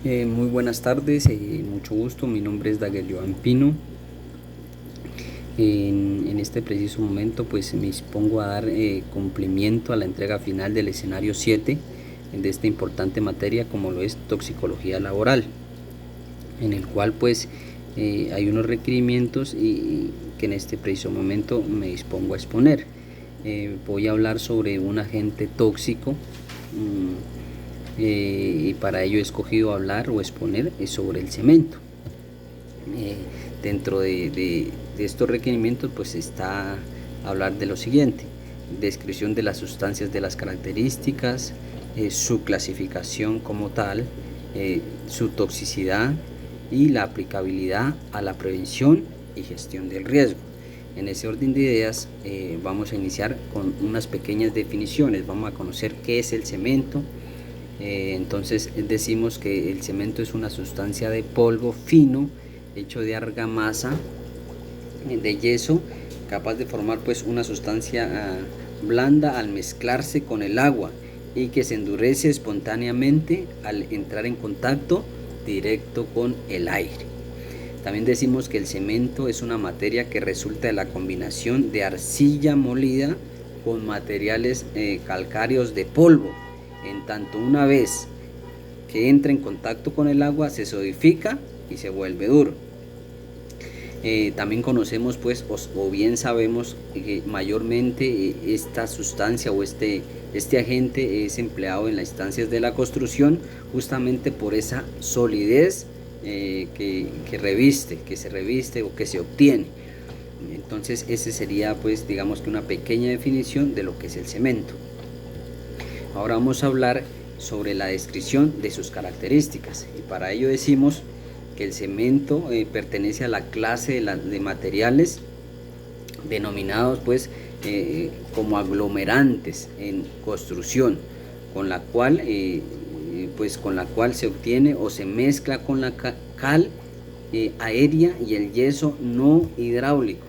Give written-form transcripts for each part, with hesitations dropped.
Muy buenas tardes, mucho gusto, mi nombre es Daguel Joan Pino. En este preciso momento pues me dispongo a dar cumplimiento a la entrega final del escenario 7 de esta importante materia como lo es toxicología laboral, en el cual pues hay unos requerimientos y que en este preciso momento me dispongo a exponer. Voy a hablar sobre un agente tóxico. Y para ello he escogido hablar o exponer sobre el cemento. Dentro de estos requerimientos pues está hablar de lo siguiente: descripción de las sustancias, de las características, su clasificación como tal, su toxicidad y la aplicabilidad a la prevención y gestión del riesgo. En ese orden de ideas vamos a iniciar con unas pequeñas definiciones. Vamos a conocer qué es el cemento. Entonces decimos que el cemento es una sustancia de polvo fino hecho de argamasa de yeso, capaz de formar pues una sustancia blanda al mezclarse con el agua y que se endurece espontáneamente al entrar en contacto directo con el aire. También decimos que el cemento es una materia que resulta de la combinación de arcilla molida con materiales calcáreos de polvo. En tanto, una vez que entra en contacto con el agua, se solidifica y se vuelve duro. También conocemos pues o bien sabemos que mayormente esta sustancia o este agente es empleado en las instancias de la construcción justamente por esa solidez que se reviste o que se obtiene. Entonces ese sería pues digamos que una pequeña definición de lo que es el cemento. Ahora vamos a hablar sobre la descripción de sus características, y para ello decimos que el cemento pertenece a la clase de materiales denominados pues como aglomerantes en construcción, con la cual se obtiene o se mezcla con la cal aérea y el yeso no hidráulico.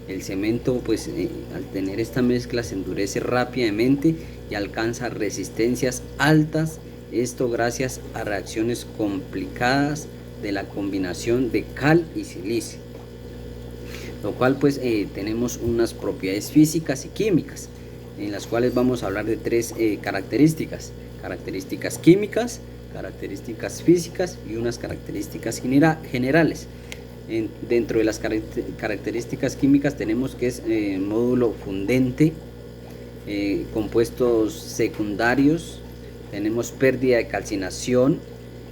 El cemento pues al tener esta mezcla se endurece rápidamente y alcanza resistencias altas, esto gracias a reacciones complicadas de la combinación de cal y silicio, lo cual pues tenemos unas propiedades físicas y químicas, en las cuales vamos a hablar de tres características químicas, características físicas y unas características generales. Dentro de las características químicas tenemos que es módulo fundente, compuestos secundarios, tenemos pérdida de calcinación,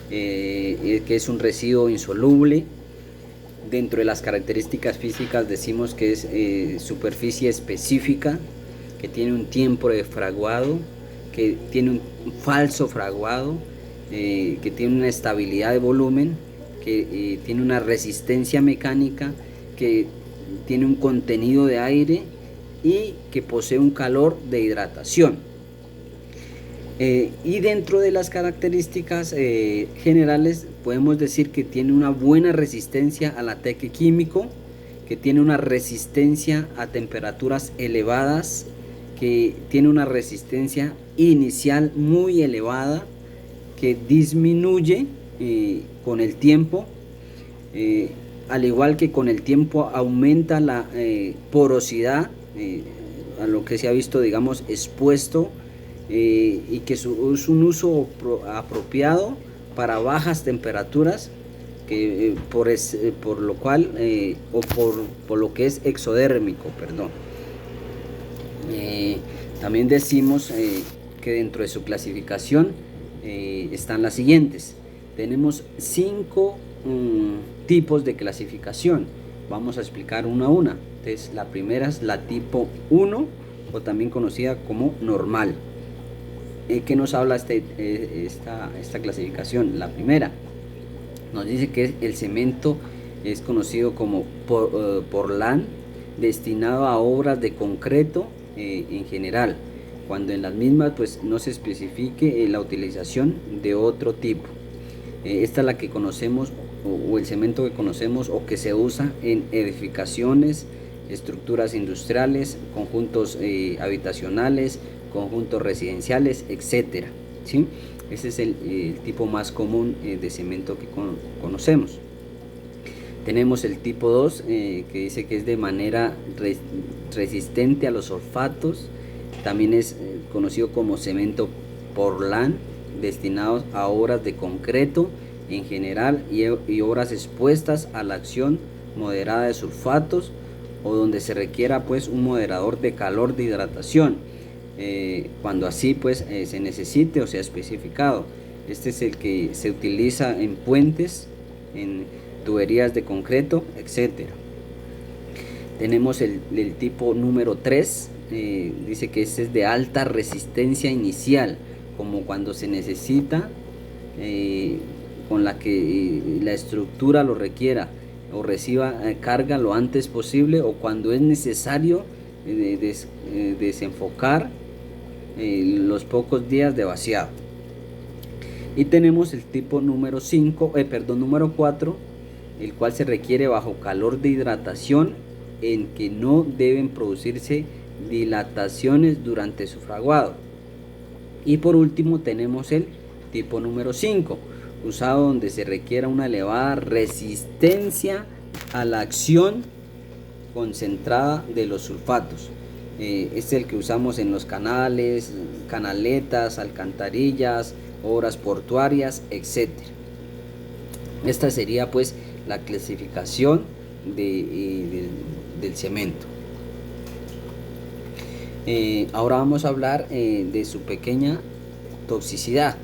que es un residuo insoluble. Dentro de las características físicas decimos que es superficie específica, que tiene un tiempo de fraguado, que tiene un falso fraguado, que tiene una estabilidad de volumen, que tiene una resistencia mecánica, que tiene un contenido de aire y que posee un calor de hidratación. Y dentro de las características generales podemos decir que tiene una buena resistencia al ataque químico, que tiene una resistencia a temperaturas elevadas, que tiene una resistencia inicial muy elevada, que disminuye con el tiempo, al igual que con el tiempo aumenta la porosidad, a lo que se ha visto digamos expuesto, y que es un uso apropiado para bajas temperaturas, que por lo cual por lo que es exodérmico, perdón. También decimos que dentro de su clasificación están las siguientes. Tenemos 5 tipos de clasificación. Vamos a explicar una a una. Entonces, la primera es la tipo 1, o también conocida como normal. ¿Qué nos habla esta clasificación? La primera nos dice que el cemento es conocido como portland, destinado a obras de concreto en general, cuando en las mismas pues no se especifique la utilización de otro tipo. Esta es la que conocemos, o el cemento que conocemos o que se usa en edificaciones, estructuras industriales, conjuntos habitacionales, conjuntos residenciales, etcétera, ¿sí? Ese es el tipo más común de cemento que conocemos. Tenemos el tipo 2, que dice que es de manera resistente a los olfatos. También es conocido como cemento Portland, destinados a obras de concreto en general y obras expuestas a la acción moderada de sulfatos, o donde se requiera pues un moderador de calor de hidratación, cuando así pues se necesite o sea especificado. Este es el que se utiliza en puentes, en tuberías de concreto, etcétera. Tenemos el tipo número 3, dice que este es de alta resistencia inicial, como cuando se necesita, con la que la estructura lo requiera o reciba carga lo antes posible, o cuando es necesario desenfocar los pocos días de vaciado. Y tenemos el tipo número 4, el cual se requiere bajo calor de hidratación, en que no deben producirse dilataciones durante su fraguado. Y por último tenemos el tipo número 5, usado donde se requiera una elevada resistencia a la acción concentrada de los sulfatos. Este es el que usamos en los canales, canaletas, alcantarillas, obras portuarias, etc. Esta sería pues la clasificación del cemento. Ahora vamos a hablar de su pequeña toxicidad.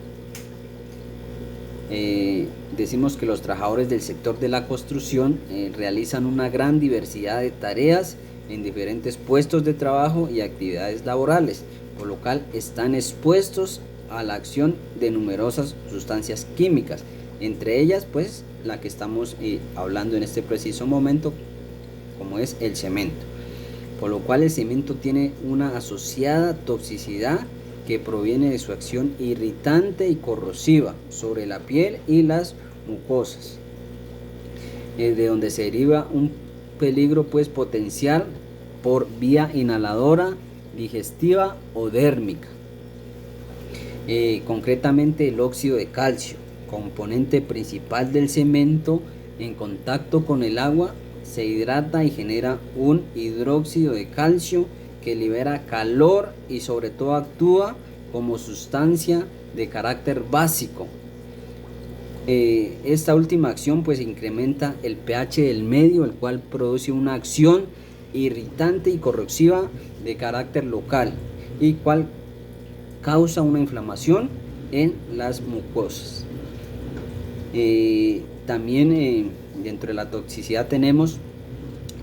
Decimos que los trabajadores del sector de la construcción realizan una gran diversidad de tareas en diferentes puestos de trabajo y actividades laborales, por lo cual están expuestos a la acción de numerosas sustancias químicas, entre ellas pues la que estamos hablando en este preciso momento, como es el cemento, por lo cual el cemento tiene una asociada toxicidad que proviene de su acción irritante y corrosiva sobre la piel y las mucosas, de donde se deriva un peligro pues potencial por vía inhaladora, digestiva o dérmica. Concretamente el óxido de calcio, componente principal del cemento, en contacto con el agua se hidrata y genera un hidróxido de calcio que libera calor y sobre todo actúa como sustancia de carácter básico. Esta última acción pues incrementa el pH del medio, el cual produce una acción irritante y corrosiva de carácter local, y cual causa una inflamación en las mucosas. También dentro de la toxicidad tenemos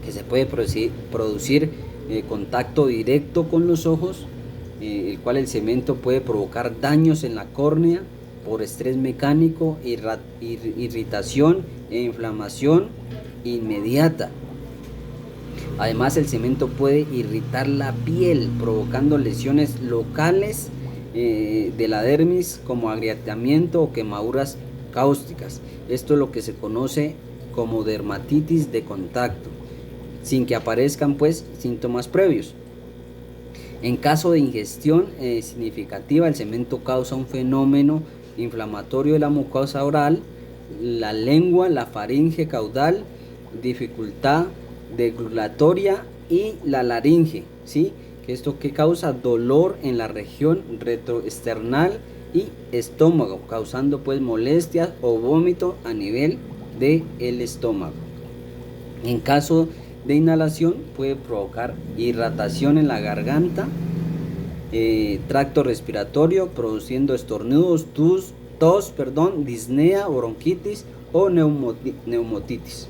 que se puede producir contacto directo con los ojos, el cual el cemento puede provocar daños en la córnea por estrés mecánico, irritación e inflamación inmediata. Además, el cemento puede irritar la piel, provocando lesiones locales de la dermis, como agrietamiento o quemaduras cáusticas. Esto es lo que se conoce como dermatitis de contacto, sin que aparezcan pues síntomas previos. En caso de ingestión significativa, el cemento causa un fenómeno inflamatorio de la mucosa oral, la lengua, la faringe caudal, dificultad deglutatoria y la laringe, ¿sí? Esto que causa dolor en la región retroesternal y estómago, causando pues molestias o vómito a nivel del estómago. En caso de inhalación puede provocar irritación en la garganta, tracto respiratorio, produciendo estornudos, tos, disnea, bronquitis o neumotitis.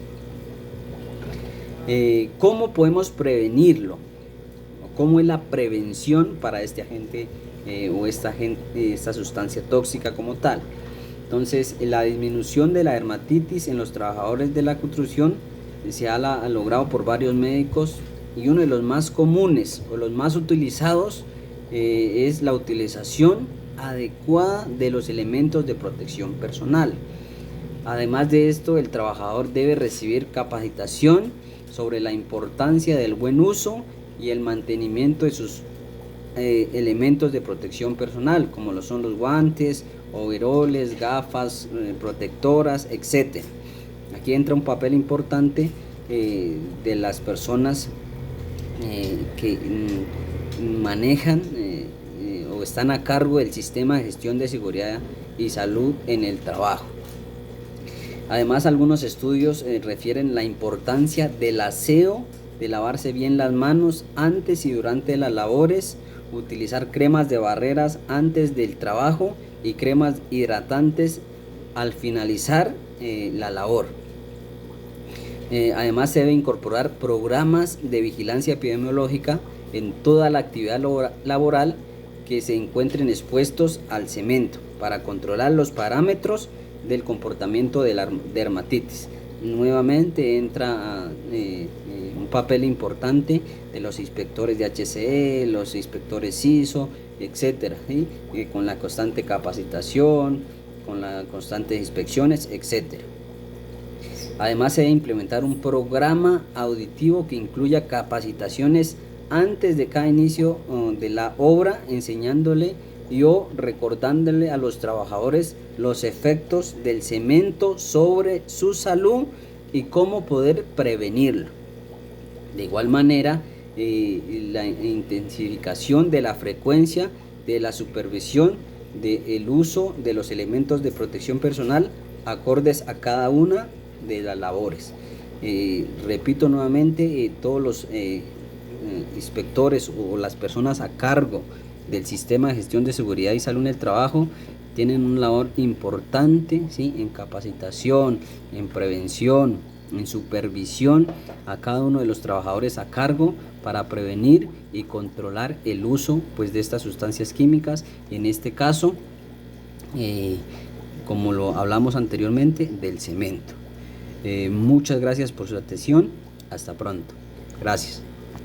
¿Cómo podemos prevenirlo? ¿Cómo es la prevención para este agente o esta sustancia tóxica como tal? Entonces, la disminución de la dermatitis en los trabajadores de la construcción se ha logrado por varios médicos, y uno de los más comunes o los más utilizados es la utilización adecuada de los elementos de protección personal. Además de esto, el trabajador debe recibir capacitación sobre la importancia del buen uso y el mantenimiento de sus elementos de protección personal, como lo son los guantes overoles, gafas protectoras, etc. Aquí entra un papel importante de las personas que manejan o están a cargo del sistema de gestión de seguridad y salud en el trabajo. Además, algunos estudios refieren la importancia del aseo, de lavarse bien las manos antes y durante las labores, utilizar cremas de barreras antes del trabajo y cremas hidratantes al finalizar la labor. Además, se debe incorporar programas de vigilancia epidemiológica en toda la actividad laboral que se encuentren expuestos al cemento para controlar los parámetros del comportamiento de la dermatitis. Nuevamente entra un papel importante de los inspectores de HCE, los inspectores ISO, etcétera, ¿sí? Con la constante capacitación, con las constantes inspecciones, etcétera. Además, se debe implementar un programa auditivo que incluya capacitaciones antes de cada inicio de la obra, enseñándole o recordándole a los trabajadores los efectos del cemento sobre su salud y cómo poder prevenirlo. De igual manera, la intensificación de la frecuencia de la supervisión del uso de los elementos de protección personal acordes a cada una de las labores. Repito nuevamente, todos los inspectores o las personas a cargo del sistema de gestión de seguridad y salud en el trabajo tienen una labor importante, ¿sí? En capacitación, en prevención, en supervisión a cada uno de los trabajadores a cargo para prevenir y controlar el uso pues de estas sustancias químicas, en este caso como lo hablamos anteriormente, del cemento. Muchas gracias por su atención. Hasta pronto. Gracias.